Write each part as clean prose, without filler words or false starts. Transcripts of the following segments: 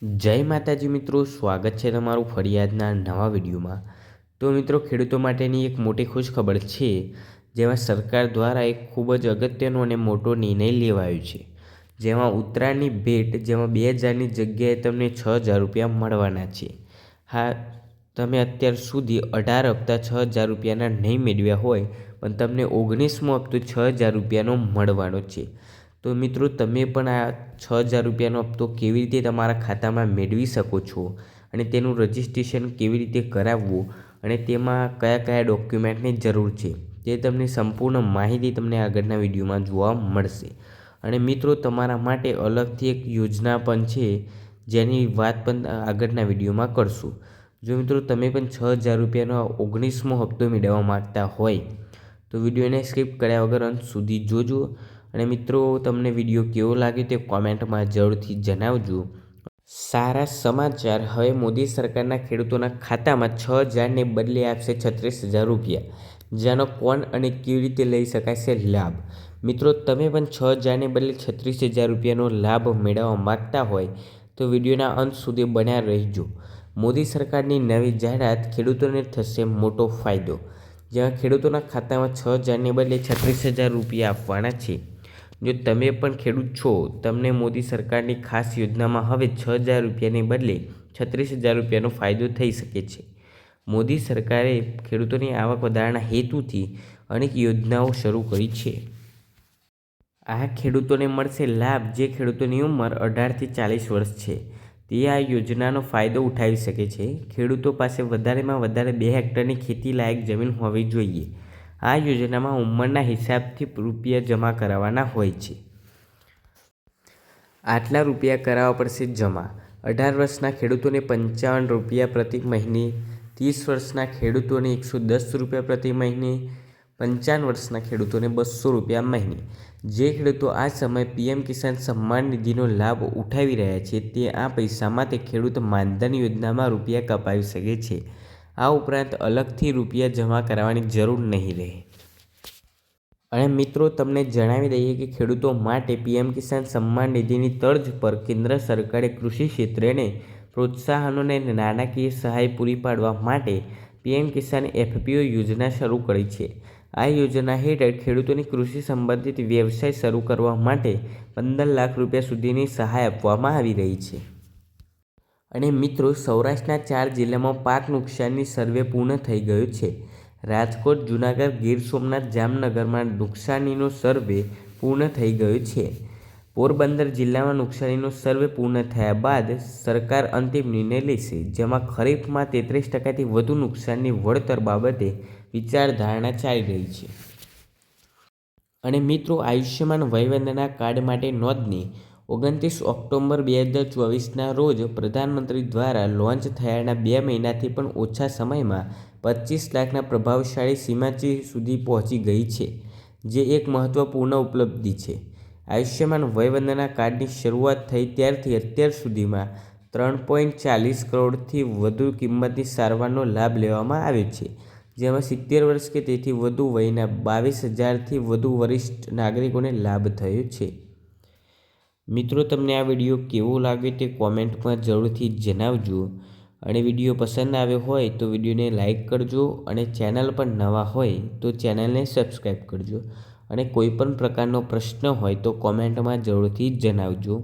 જય માતાજી મિત્રો, સ્વાગત છે તમારું ફરિયાદના નવા વિડીયોમાં। તો મિત્રો, ખેડૂતો માટેની એક મોટી ખુશખબર છે, જેમાં સરકાર દ્વારા એક ખૂબ જ અગત્યનો અને મોટો નિર્ણય લેવાયો છે, જેમાં ઉત્તરાયણની ભેટ જેમાં 2000ની જગ્યાએ તમને 6000 રૂપિયા મળવાના છે। હા, તમે અત્યાર સુધી 18 હપ્તા 6000 રૂપિયાના નહીં મેળવ્યા હોય, પણ તમને 19મો હપ્તો 6000 રૂપિયાનો મળવાનો છે। તો મિત્રો, તમે પણ આ 6000 રૂપિયાનો હપ્તો કેવી રીતે તમારા ખાતામાં મેળવી શકો છો અને તેનું રજિસ્ટ્રેશન કેવી રીતે કરાવવું અને તેમાં કયા કયા ડોક્યુમેન્ટની જરૂર છે, તે તમને સંપૂર્ણ માહિતી તમને આગળના વિડીયોમાં જોવા મળશે। અને મિત્રો, તમારા માટે અલગથી એક યોજના પણ છે, જેની વાત પણ આગળના વિડીયોમાં કરશું। જો મિત્રો તમે પણ 6000 રૂપિયાનો 19મો હપ્તો મેળવવા માગતા હોય તો વિડીયોને સ્કીપ કર્યા વગર અંત સુધી જોજો। અને મિત્રો, તમને વિડીયો કેવો લાગે તે કોમેન્ટમાં જરૂરથી જણાવજો। સારા સમાચાર, હવે મોદી સરકારના ખેડૂતોના ખાતામાં 6000ને બદલે આપશે 36000 રૂપિયા, જેનો કોણ અને કેવી રીતે લઈ શકાશે લાભ। મિત્રો, તમે પણ 6000ને બદલે 36000 રૂપિયાનો લાભ મેળવવા માગતા હોય તો વિડીયોના અંત સુધી બન્યા રહેજો। મોદી સરકારની નવી જાહેરાત, ખેડૂતોને થશે મોટો ફાયદો, જેમાં ખેડૂતોના ખાતામાં 6000ને બદલે 36000 રૂપિયા આપવાના છે। જો તમે પણ ખેડૂત છો, તમને મોદી સરકારની ખાસ યોજનામાં હવે 6000 રૂપિયાને બદલે 36000 રૂપિયાનો ફાયદો થઈ શકે છે। મોદી સરકારે ખેડૂતોની આવક વધારવાના હેતુથી અનેક યોજનાઓ શરૂ કરી છે। આ ખેડૂતોને મળશે લાભ જે ખેડૂતોની ઉંમર 18થી 40 વર્ષ છે, તે આ યોજનાનો ફાયદો ઉઠાવી શકે છે। ખેડૂતો પાસે વધારેમાં વધારે 2 હેક્ટરની ખેતી લાયક જમીન હોવી જોઈએ। આ યોજનામાં ઉંમરના હિસાબથી રૂપિયા જમા કરાવવાના હોય છે। આટલા રૂપિયા કરાવવા પડશે જમા। 18 વર્ષના ખેડૂતોને 55 રૂપિયા પ્રતિ મહિને, 30 વર્ષના ખેડૂતોને 110 રૂપિયા પ્રતિ મહિને, 55 વર્ષના ખેડૂતોને 200 રૂપિયા મહિને। જે ખેડૂતો આ સમયે પીએમ કિસાન સન્માન નિધિનો લાભ ઉઠાવી રહ્યા છે, તે આ પૈસા માટે ખેડૂત માનધન યોજનામાં રૂપિયા કપાવી શકે છે। આ ઉપરાંત અલગથી રૂપિયા જમા કરાવવાની જરૂર નહીં રહે। અને મિત્રો, તમને જણાવી દઈએ કે ખેડૂતો માટે પીએમ કિસાન સન્માન નિધિની તર્જ પર કેન્દ્ર સરકારે કૃષિ ક્ષેત્રને પ્રોત્સાહનો અને નાણાકીય સહાય પૂરી પાડવા માટે પીએમ કિસાન એફપીઓ યોજના શરૂ કરી છે। આ યોજના હેઠળ ખેડૂતોને કૃષિ સંબંધિત વ્યવસાય શરૂ કરવા માટે 15 લાખ રૂપિયા સુધીની સહાય આપવામાં આવી રહી છે। અને મિત્રો, સૌરાષ્ટ્રના 4 જિલ્લામાં પાક નુકસાનની સર્વે પૂર્ણ થઈ ગયો છે। રાજકોટ, જૂનાગઢ, ગીર સોમનાથ, જામનગરમાં નુકસાનીનો સર્વે પૂર્ણ થઈ ગયો છે। પોરબંદર જિલ્લામાં નુકસાનીનો સર્વે પૂર્ણ થયા બાદ સરકાર અંતિમ નિર્ણય લેશે, જેમાં ખરીફમાં 33%થી વધુ નુકસાનની વળતર બાબતે વિચારધારણા ચાલી રહી છે। અને મિત્રો, આયુષ્યમાન વયવંદના કાર્ડ માટે નોંધણી 29 ઓક્ટોબર 2024ના રોજ પ્રધાનમંત્રી દ્વારા લોન્ચ થયાના 2 મહિનાથી પણ ઓછા સમયમાં 25 લાખના પ્રભાવશાળી સીમાચી સુધી પહોંચી ગઈ છે, જે એક મહત્વપૂર્ણ ઉપલબ્ધિ છે। આયુષ્યમાન વયવંદના કાર્ડની શરૂઆત થઈ ત્યારથી અત્યાર સુધીમાં 3.40 કરોડથી વધુ કિંમતની સારવારનો લાભ લેવામાં આવ્યો છે, જેમાં 70 વર્ષ કે તેથી વધુ વયના 22,000થી વધુ વરિષ્ઠ નાગરિકોને લાભ થયો છે। મિત્રો, તમને આ વિડીયો કેવો લાગે તે કોમેન્ટમાં જરૂરથી જણાવજો। અને વિડીયો પસંદ આવ્યો હોય તો વિડીયોને લાઇક કરજો અને ચેનલ પર નવા હોય તો ચેનલને સબસ્ક્રાઈબ કરજો। અને કોઈ પણ પ્રકારનો પ્રશ્ન હોય તો કોમેન્ટમાં જરૂરથી જણાવજો।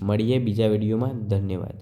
મળીએ બીજા વિડીયોમાં। ધન્યવાદ।